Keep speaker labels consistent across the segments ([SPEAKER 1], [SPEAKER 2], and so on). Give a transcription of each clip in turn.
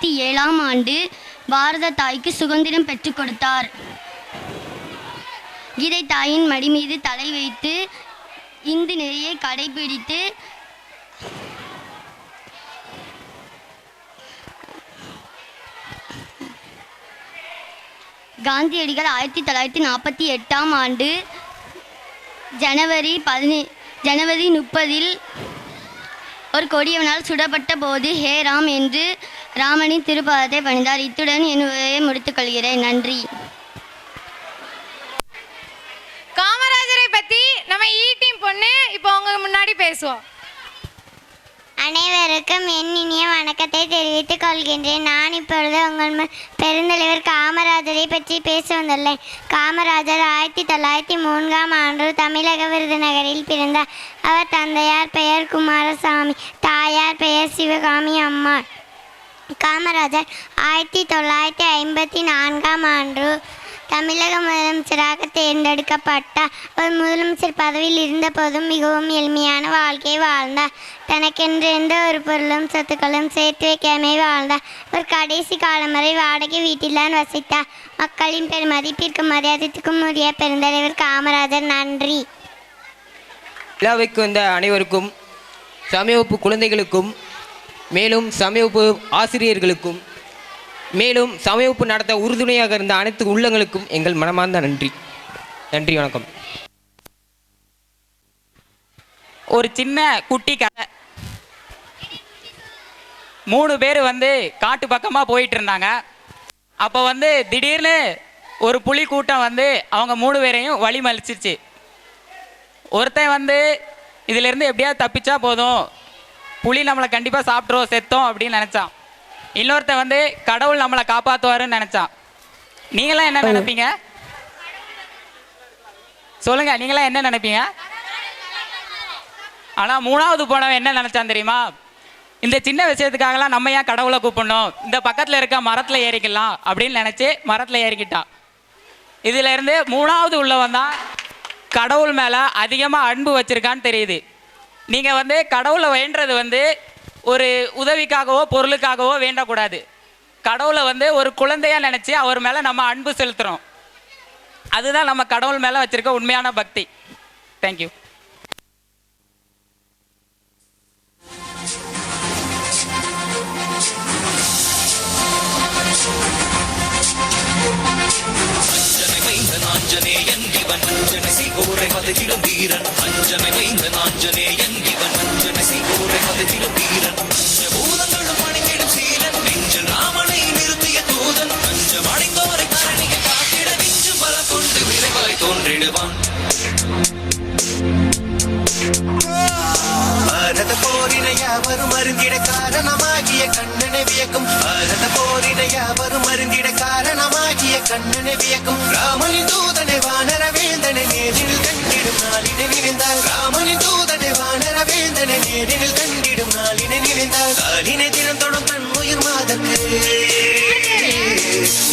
[SPEAKER 1] 1857 பாரத தாய்க்கு சுதந்திரம் பெற்றுக் கொடுத்தார். கீதை தாயின் மடி மீது தலை வைத்து இந்து நெறியை கடைபிடித்து காந்தியடிகள் 1948 ஜனவரி 30 ஒரு கொடியவனால் சுடப்பட்ட போது ஹே ராம் என்று ராமனின் திருப்பாதத்தை பணிந்தார். இத்துடன் என் உரையை முடித்துக் கொள்கிறேன். நன்றி.
[SPEAKER 2] காமராஜரை பற்றி நம்ம ஈட்டின் பொண்ணு இப்போ உங்க முன்னாடி பேசுவோம்.
[SPEAKER 3] அனைவருக்கும் என் இனிய வணக்கத்தை தெரிவித்துக் கொள்கின்றேன். நான் இப்பொழுது உங்கள் பெருந்தலைவர் காமராஜரை பற்றி பேச வந்துள்ளேன். காமராஜர் 1903 தமிழக விருதுநகரில் பிறந்தார். அவர் தந்தையார் பெயர் குமாரசாமி, தாயார் பெயர் சிவகாமி அம்மாள். காமராஜர் 1954 தமிழக முதலமைச்சராக தேர்ந்தெடுக்கப்பட்டார். ஒரு முதலமைச்சர் பதவியில் இருந்த போதும் மிகவும் எளிமையான வாழ்க்கையை வாழ்ந்தார். தனக்கென்று எந்த ஒரு பொருளும் சொத்துக்களும் சேர்த்து வைக்காமல் வாழ்ந்தார். ஒரு கடைசி காலம் வரை வாடகை வீட்டில்தான் வசித்தார். மக்களின் பெருமதிப்பிற்கும் மரியாதைக்கும் உரிய பெருந்தலைவர் காமராஜர். நன்றி.
[SPEAKER 4] விழாவுக்கு வந்த அனைவருக்கும், சமய வகுப்பு குழந்தைகளுக்கும், மேலும் சமய வகுப்பு ஆசிரியர்களுக்கும், மேலும் சமய வகுப்பு நடத்த உறுதுணையாக இருந்த அனைத்து உள்ளங்களுக்கும் எங்கள் மனமார்ந்த நன்றி. நன்றி, வணக்கம்.
[SPEAKER 5] ஒரு சின்ன குட்டி கதை. 3 பேர் காட்டு பக்கமாக போயிட்டு இருந்தாங்க. அப்போ திடீர்னு ஒரு புலி கூட்டம் அவங்க 3 பேரையும் வழி மலிச்சிருச்சு. ஒருத்தன் இதிலேருந்து எப்படியாவது தப்பிச்சா போதும், புலி நம்மளை கண்டிப்பாக சாப்பிட்றோம் செத்தோம் அப்படின்னு நினச்சான். இன்னொருத்தன் கடவுள் நம்மளை காப்பாற்றுவாருன்னு நினச்சான். நீங்களாம் என்ன நினைப்பீங்க சொல்லுங்க, நீங்களாம் என்ன நினைப்பீங்க? ஆனால் 3வது போனவன் என்ன நினச்சான் தெரியுமா? இந்த சின்ன விஷயத்துக்காகலாம் நம்ம ஏன் கடவுளை கூப்பிடணும், இந்த பக்கத்தில் இருக்க மரத்தில் ஏறிக்கலாம் அப்படின்னு நினச்சி மரத்தில் ஏறிக்கிட்டான். இதிலேருந்து 3வது உள்ளவன் தான் கடவுள் மேலே அதிகமாக அன்பு வச்சுருக்கான்னு தெரியுது. நீங்கள் கடவுளை வேண்டது ஒரு உதவிக்காகவோ பொருளுக்காகவோ வேண்டக்கூடாது. கடவுளை ஒரு குழந்தையாக நினச்சி அவர் மேலே நம்ம அன்பு செலுத்துகிறோம். அதுதான் நம்ம கடவுள் மேலே வச்சுருக்க உண்மையான பக்தி. தேங்க்யூ.
[SPEAKER 6] ஆஞ்சநேயன் இவன் அஞ்சனை சீகோரை மதித்திடும் வீரன். அஞ்சனை வைந்தன் ஆஞ்சநேயன் இவன் அஞ்சனை சீகோரை மதித்திடும் வீரன். பூதங்களும் பணிந்திடும் சீலன், நெஞ்சில் ராமனை நிறுத்திய தூதன். அஞ்சம் அடைந்தோரை கரணியை காத்திட நெஞ்சு பல கொண்டு விரைவாய் தோன்றிடுவான். பாரத போரினை யாவரும் அருந்திட காரணமாகிய கண்ணனை வியக்கும். பாரத போரினை யாவரும் அருந்திட காரணமாகிய கண்ணனை வியக்கும். ராமனின் தூதனை வானர வேந்தனை நேரில் கண்டிடும் நாளினை நினைந்தார். ராமனின் தூதனை வானர வேந்தனை நேரில் கண்டிடும் நாளினை நினைந்தார். காலினை தினம் தொடும் தன் உயிர் மாதக்கு,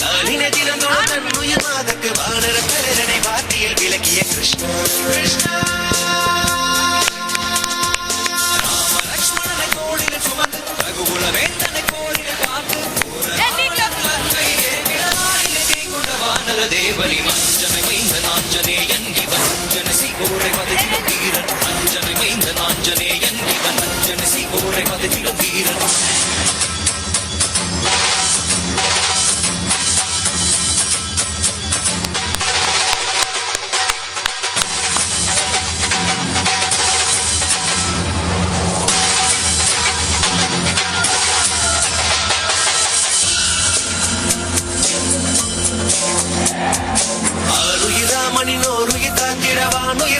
[SPEAKER 6] காலினை தினம் தொடும் தன் உயிர் மாதக்கு வானர பேரனை வார்த்தையில் விளக்கிய கிருஷ்ணா. கிருஷ்ணா தேவனி அஞ்சனை வைந்தன் ஆஞ்சநேயன் இவன் அஞ்சனை சீகோரை மதித்திடும் வீரன். அஞ்சனை வைந்தன் ஆஞ்சநேயன் இவன் அஞ்சனை சீகோரை மதித்திடும் வீரன்.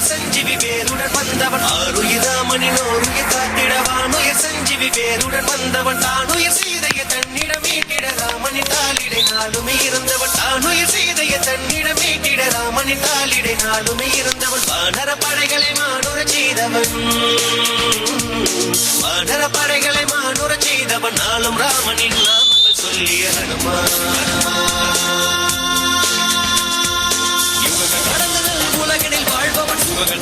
[SPEAKER 6] சஞ்சீவி வேருடன் வந்தவன் ஆருயிராமனினோருய காத்திடவானுயர் சஞ்சீவி வேருடன் வந்தவன். தானுயர் சீதைய தன்னிடம் மீட்டிட ராமனின் தாளிடை நாளுமே இருந்தவன். தானுயர் சீதைய தன்னிடம் மீட்டிட ராமனின் தாளிடை நாளுமே இருந்தவன். வானர படைகளை மானுர செய்தவன், வானர படைகளை மானுர செய்தவன். நாளும் ராமனின் நாமங்கள் சொல்லிய ஹனுமான். உலகில்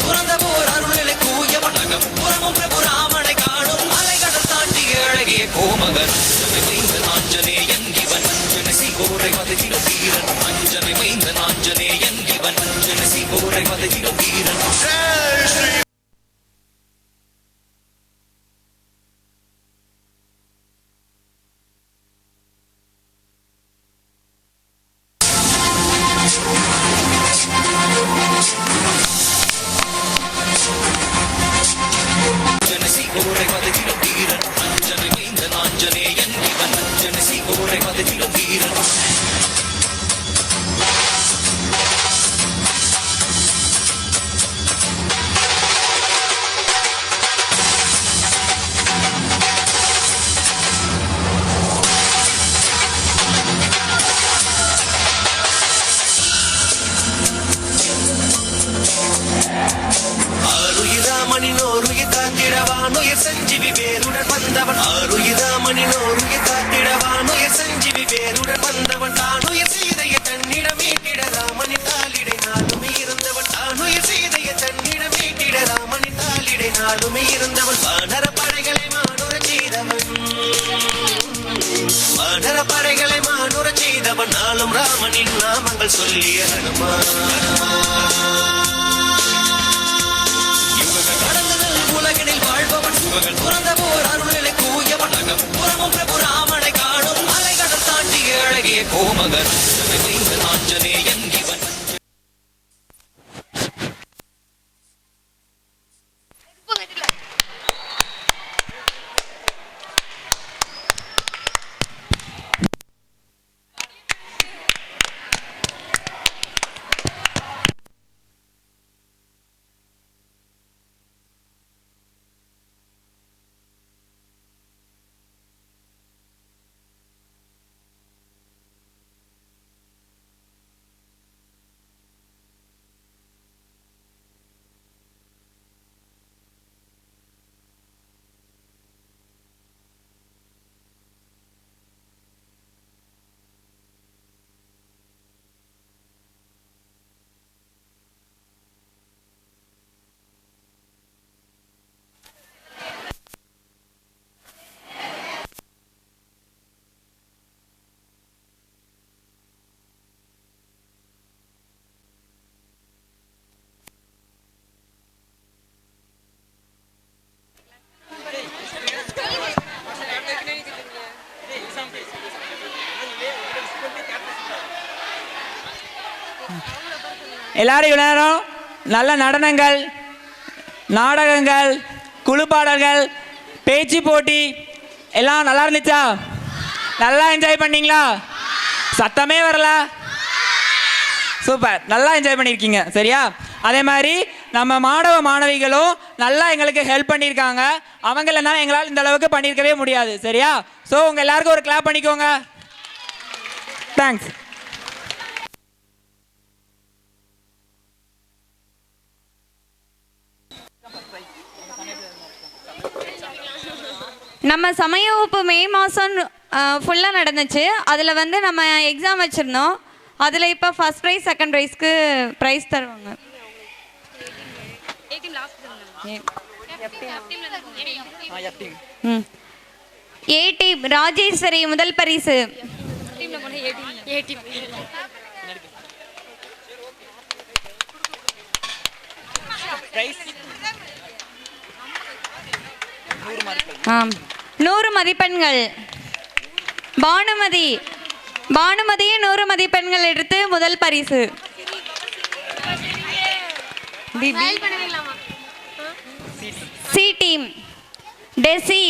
[SPEAKER 6] துறந்த போர் அருளை கூயவன். புறமும் பிரபு ராமனை காணும் அலைகடல் தாண்டி அழகிய கோமகன். ஆஞ்சநேய முறை பதிலும் வீரன் ஆருயிராமனினோருயிர் காத்திடவானுயிர் சஞ்சீவி வேருடன் வந்தவன் ஆருயிராமனினோருயிர் காத்திடவானுயிர் சஞ்சீவி வேருடன் வந்தவன் தானுயிர் சீதைய தன்னிடம் மீட்டிட ராமனின் தாளிடை நாளுமே இருந்தவன் தானுயிர் சீதைய தன்னிடம் மீட்டிட ராமனின் தாளிடை நாளுமே இருந்தவன் வானர படைகளை மானுர செய்தவன் வானர படைகளை மானுர செய்தவன் நாளும் ராமனின் நாமங்கள் சொல்லிய ஹனுமான் உலகினில் வாழ்பவன் சுகங்கள் துறந்த போர் அருளிலை கூயவன் அகப்புறமும் பிரபு ராமனை காணும் அலைகடல் தாண்டிய அழகிய கோமகன் ஆஞ்சநேயன் இவன்
[SPEAKER 5] எல்லாரும் இவ்வளோ நேரம் நல்ல நடனங்கள், நாடகங்கள், குழுப்பாடல்கள், பேச்சு போட்டி எல்லாம் நல்லா இருந்துச்சா? நல்லா என்ஜாய் பண்ணீங்களா? சத்தமே வரல. சூப்பர், நல்லா என்ஜாய் பண்ணியிருக்கீங்க. சரியா? அதே மாதிரி நம்ம மாணவ மாணவிகளும் நல்லா எங்களுக்கு ஹெல்ப் பண்ணியிருக்காங்க. அவங்கள எங்களால் இந்த அளவுக்கு பண்ணியிருக்கவே முடியாது. சரியா? ஸோ உங்கள் எல்லாருக்கும் ஒரு கிளாப் பண்ணிக்கோங்க. தேங்க்ஸ்.
[SPEAKER 7] நம்ம சமய வகுப்பு மே மாதம் ஃபுல்லாக நடந்துச்சு. அதில் வந்து நம்ம எக்ஸாம் வச்சுருந்தோம். அதில் இப்போ ஃபஸ்ட் ப்ரைஸ் செகண்ட் ப்ரைஸ்க்கு ப்ரைஸ் தருவாங்க. ஏ டீம் ராஜேஸ்வரி முதல் பரிசு. ஆம், 100 மதிப்பெண்கள். பானுமதியும் 100 மதிப்பெண்கள் எடுத்து முதல் பரிசு. சி டீம் டெசி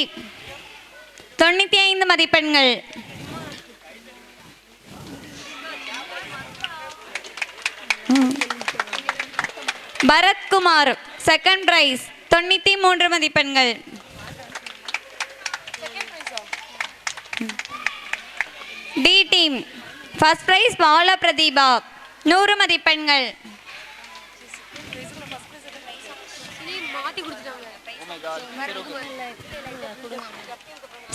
[SPEAKER 7] 95 மதிப்பெண்கள். பரத்குமார் செகண்ட் பிரைஸ் 93 மதிப்பெண்கள். டி டீம் ஃபர்ஸ்ட் பிரைஸ் பால பிரதீபா 100 மதிப்பெண்கள்.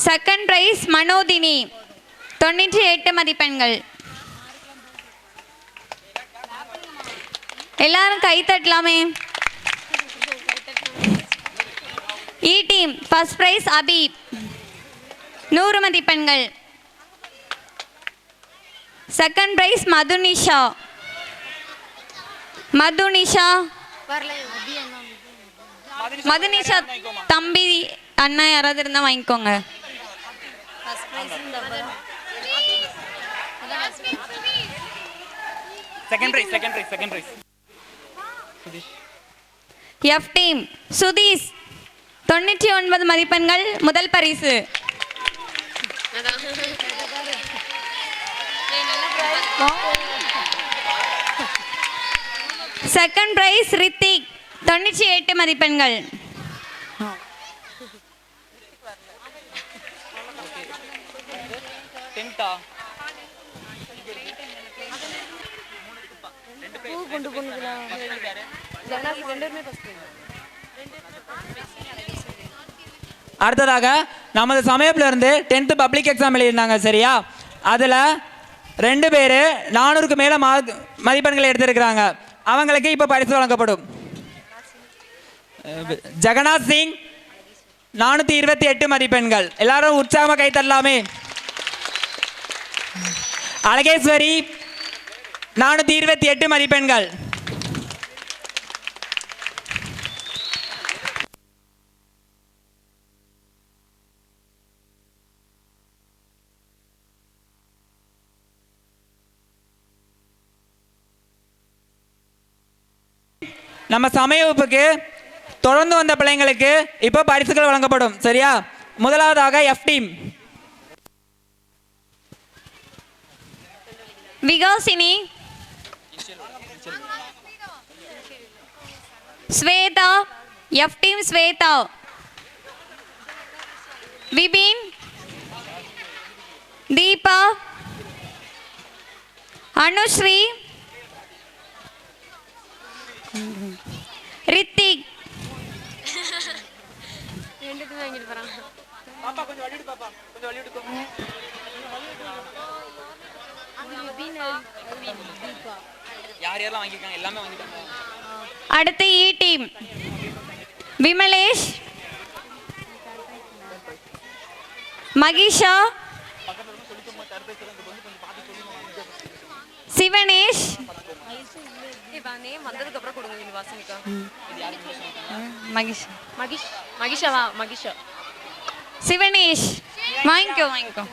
[SPEAKER 7] செகண்ட் பிரைஸ் மனோதினி 98 மதிப்பெண்கள். எல்லாரும் கை தட்டலாமே. இ டீம் ஃபர்ஸ்ட் பிரைஸ் அபி 100 மதிப்பெண்கள். செகண்ட் பிரைஸ் மதுனிஷா தம்பி அண்ணா யாராவது இருந்தால் வாங்கிக்கோங்க. எஃப் டீம் சுதீஷ் 99 மதிப்பெண்கள் முதல் பரிசு. செகண்ட் பிரைஸ் ரித்திக் 98 மதிப்பெண்கள்.
[SPEAKER 5] அடுத்ததாக நமது சமயப்புல இருந்து 10th பப்ளிக் எக்ஸாம் எழுதியிருந்தாங்க சரியா. அதில் 2 பேர் 400க்கு மேலே மதிப்பெண்கள் எடுத்திருக்கிறாங்க. அவங்களுக்கு இப்போ பரிசு வழங்கப்படும். ஜெகநாத் சிங் 428 மதிப்பெண்கள். எல்லாரும் உற்சாகமாக கை தரலாமே. அழகேஸ்வரி 428 மதிப்பெண்கள். நம்ம சமய வகுப்புக்கு தொடர்ந்து வந்த பிள்ளைங்களுக்கு இப்போ பரிசுகள் வழங்கப்படும் சரியா. முதலாவதாக F team
[SPEAKER 7] Vikasini, Swetha, F team Swetha, Vipin, Deepa, Anushree, Rithik. அடுத்து இ டீம் விமலேஷ், மகிஷா, சிவனேஷ், சிவனேஷ் வாங்கிக்கோ வாங்கிக்கோ.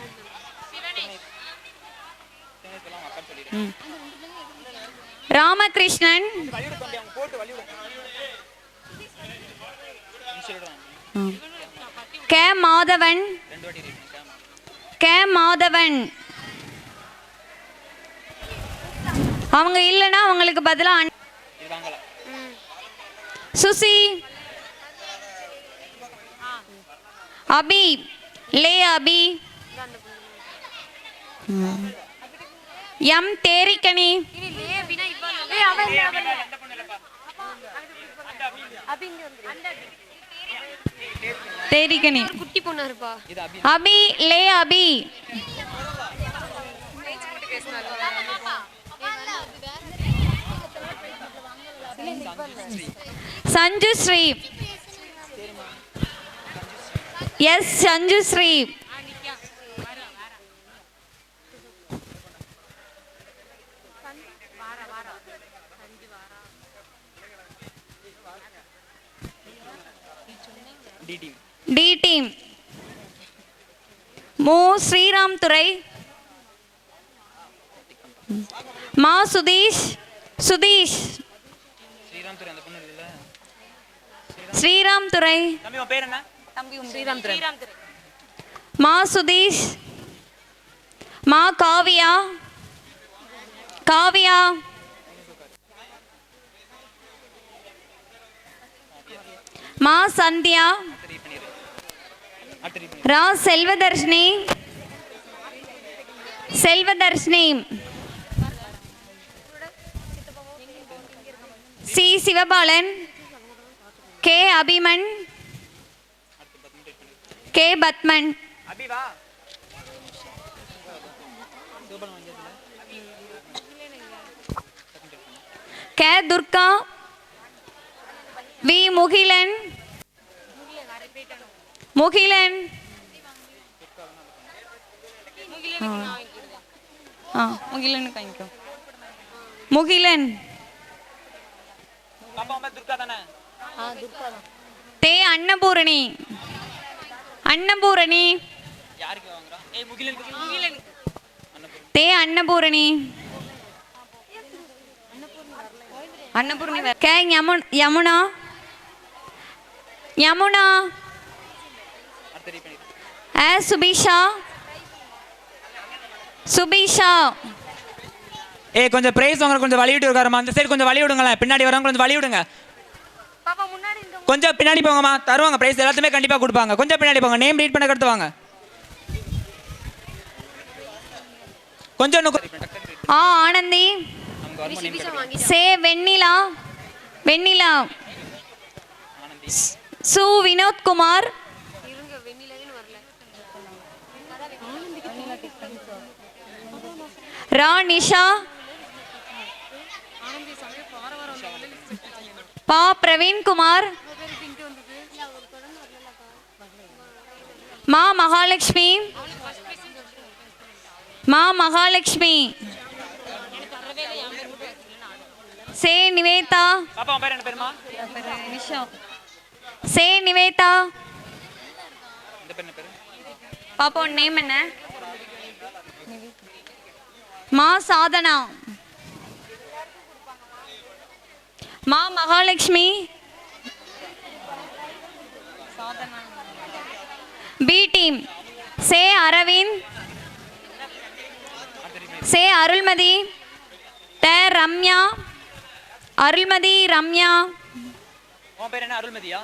[SPEAKER 7] Ramakrishnan, K Madhavan, K Madhavan. அவங்க இல்லைன்னா அவங்களுக்கு பதிலா சுசி, அபி, லே அபி, எம் தேரிக்கணி, தேரிக்கணி, குட்டி பொண்ணு இருப்பா, அபி, லே Abhi, Sanju Sri, S Sanju Sri, D team மு ஸ்ரீராம் துரை, மா சுதீஷ், சுதீஷ், ஸ்ரீராம் துரை, மா சுதீஷ், மா காவியா, காவியா, மா சந்தியா, ரா Selvadharshini, Selvadharshini, C Sivabalan, K Abhiman, K Padman, K Durga, V Mugilan, Mugilan, Mugilan காய்க்கோ, முகிலன், தே அன்னபூரணி, அன்னபூரணி, தே அன்னபூரணி, அன்னபூரணி, கே யமுனா, யமுனா, சுபிஷா, சுபிஷா.
[SPEAKER 5] கொஞ்சம் பிரைஸ் வாங்க கொஞ்சம் வழி விட்டு இருக்காருமா. அந்த சைடு கொஞ்சம் வழி விடுங்களேன். பின்னாடி வரவங்க கொஞ்சம் வழி விடுங்க. கொஞ்சம் பின்னாடி போங்கம்மா. தருவாங்க பிரைஸ் எல்லாத்துமே கண்டிப்பாக கொடுப்பாங்க. கொஞ்சம் பின்னாடி போங்க. நேம் ரீட் பண்ண கடுத்து வாங்க. கொஞ்சம்
[SPEAKER 7] ஆனந்தி. சே வெண்ணிலா. வெண்ணிலா. சு வினோத்குமார். ரா நிஷா. பா பிரவீன்குமார். மா மகாலட்சுமி. மா மகாலட்சுமி. சே நிவேதா. சே நிவேதா. பாப்பா நேம் என்ன? மா சாதனா. மா மகாலட்சுமி. B team. சே அரவிந்த். சே அருள்மதி. த ரம்யா. அருள்மதி ரம்யா.
[SPEAKER 5] உன் பேர் என்ன? அருள்மதியா?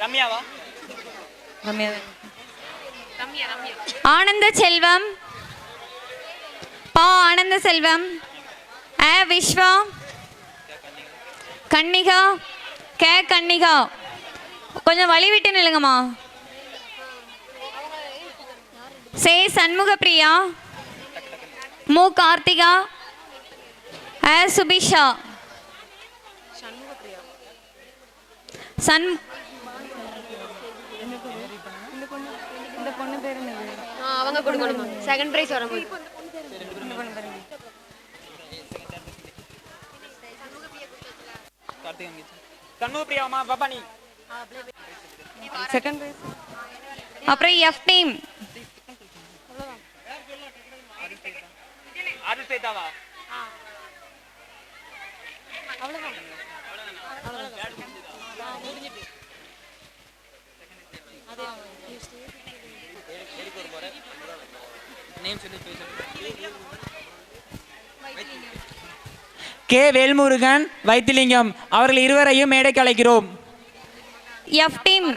[SPEAKER 5] ரம்யாவா? ரம்யா.
[SPEAKER 7] ஆனந்த செல்வம். பா ஆனந்த செல்வம். அ விஸ்வா. கன்னிகா. கே கன்னிகா. கொஞ்சம் வழி விட்டு நில்லுங்கம்மா. சே சண்முகப்பிரியா. மு கார்த்திகா. அ சுபிஷா. சன்
[SPEAKER 2] அவங்க கொடுக்கணுமா? செகண்ட் பிரைஸ் வரும்போது
[SPEAKER 5] சண்முகப்பிரியாமா பாப்பா நீ
[SPEAKER 7] செகண்ட் பிரைஸ். அப்புறம் எஃப் டீம்.
[SPEAKER 5] ஆதிஸ்வேதாவா? கே வேல்முருகன், வைத்திலிங்கம் அவர்கள் இருவரையும் மேடைக்கு அழைக்கிறோம்.
[SPEAKER 7] F team.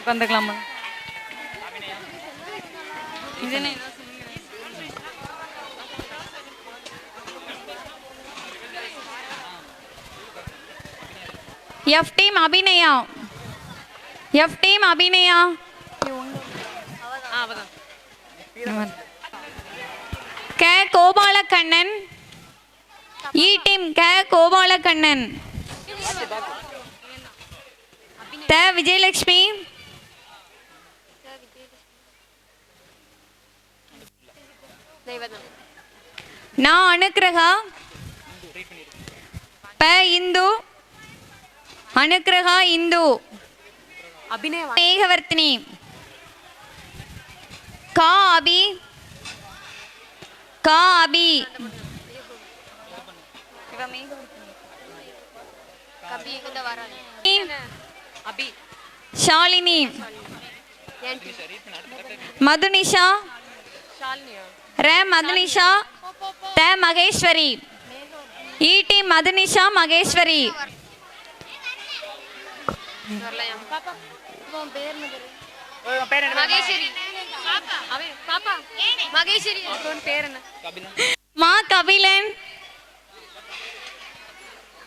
[SPEAKER 7] வந்துக்கலாமா? F team Abhinaya. F team Abhinaya. K Gopalakannan. E team K Gopalakannan. த விஜயலட்சுமி. நா அனுக்கிரகா. ப இந்து. அனுக்கிரகா இந்து. மேகவர்த்தினி. கா அபி. கா அபி. ஷாலினி. மதுனிஷா. ர மதுனிஷா. த மகேஸ்வரி. இ டீம் மதுனிஷா மகேஸ்வரி. மா கபிலன்.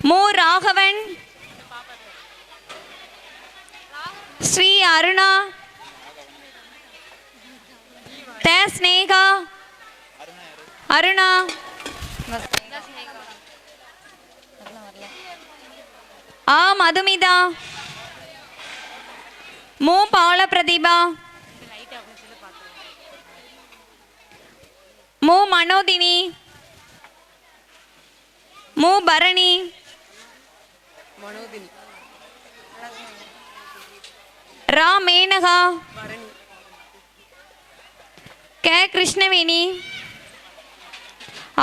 [SPEAKER 7] மு ராகவன். ஸ்ரீ அருணா. த ஸ்னேகா. அருணா. ஆ மதுமிதா. மு பால பிரதிபா. மு மனோதினி. மு பரணி. ரா மேனகா. கே கிருஷ்ணவேணி,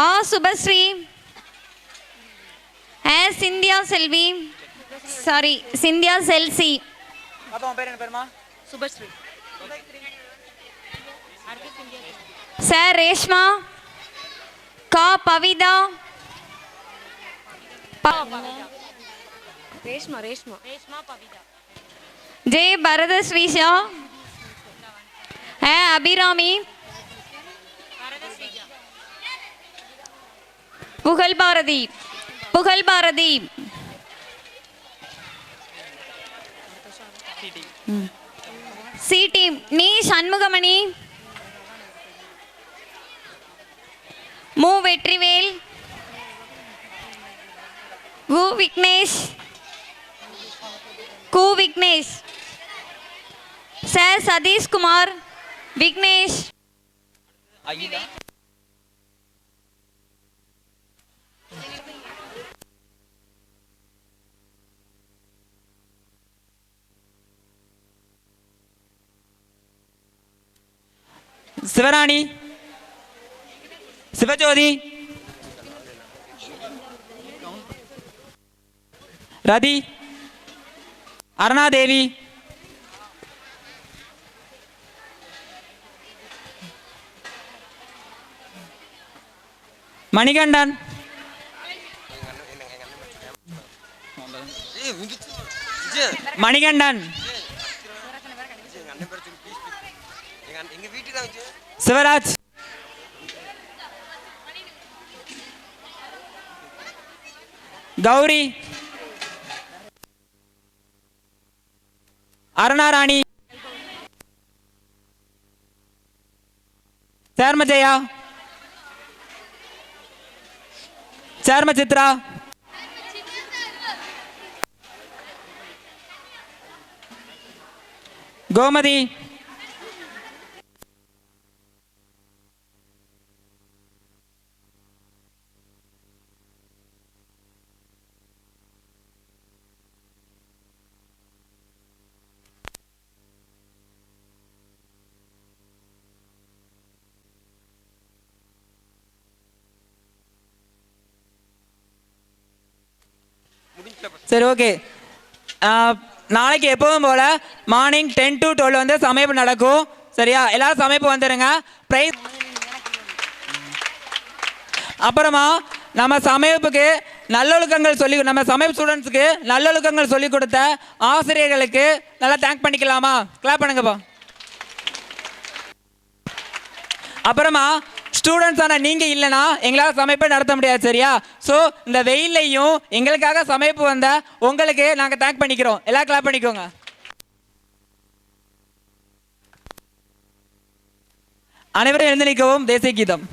[SPEAKER 7] ஆ Subhashree, Cynthia Selvi, sorry Cynthia Chelsea, sir Reshma, கா பவிதா, ஜே பரத ஸ்ரீஷா, அபிராமி, புகழ் பாரதி, புகழ் பாரதி, சி டீம் நீ சண்முகமணி, மு வெற்றிவேல், கு விக்னேஷ், கு விக்னேஷ், சார் சதீஷ் குமார், விக்னேஷ்,
[SPEAKER 5] சிவராணி, சிவஜோதி, ரதி, அருணாதேவி, மணிகண்டன், மணிகண்டன், சிவராஜ், கௌரி, அருணாராணி, சேர்மஜயா, சேர்ம சித்ரா, கோமதி, சரி ஓகே. நாளைக்கு எப்பவும் போல் மார்னிங் 10 to 12 வந்து சமைப்பு நடக்கும். சரியா? எல்லாரும் சமைப்பு வந்துடுங்க. ப்ரைஸ் அப்புறமா நம்ம சமைப்புக்கு நல்லொழுக்கங்கள் நம்ம சமைப்பு ஸ்டூடெண்ட்ஸுக்கு நல்லொழுக்கங்கள் சொல்லிக் கொடுத்த ஆசிரியர்களுக்கு நல்லா தேங்க் பண்ணிக்கலாமா? கிளாப் பண்ணுங்கப்பா. அப்புறமா ஸ்டூடெண்ட்ஸான நீங்கள் இல்லைனா எங்களால் சமைப்பை நடத்த முடியாது. சரியா? ஸோ இந்த வெயிலையும் எங்களுக்காக சமைப்பு வந்த உங்களுக்கு நாங்கள் தேங்க் பண்ணிக்கிறோம். எல்லாம் கிளாப் பண்ணிக்கோங்க. அனைவரும் எழுந்து நிற்கவும். தேசிய கீதம்.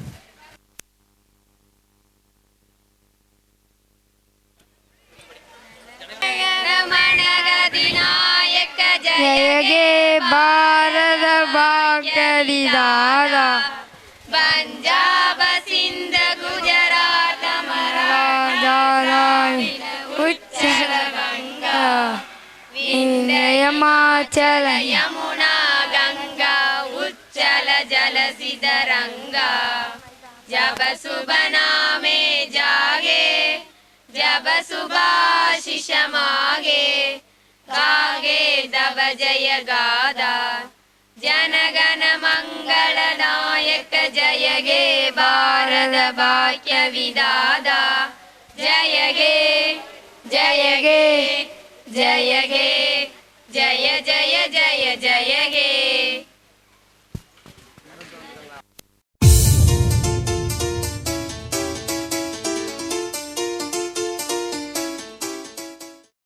[SPEAKER 8] ஜெயகே பாரத பாகலிதாரா
[SPEAKER 2] பஞ்சாப சிந்த குஜராத்
[SPEAKER 8] மராதாராய் உச்சல கங்கா விந்தியமாச்சல
[SPEAKER 2] யமுனா கங்கா உச்சல ஜலசிதரங்கா ஜப சுப நாமே ஜாகே ஜப சுபாஷிஷ மாகே காகே தப ஜய காதா जनगण मंगल नायक जय गे भारत भाग्य विदाता जय गे जय गे जय गे जय जय जय जय गे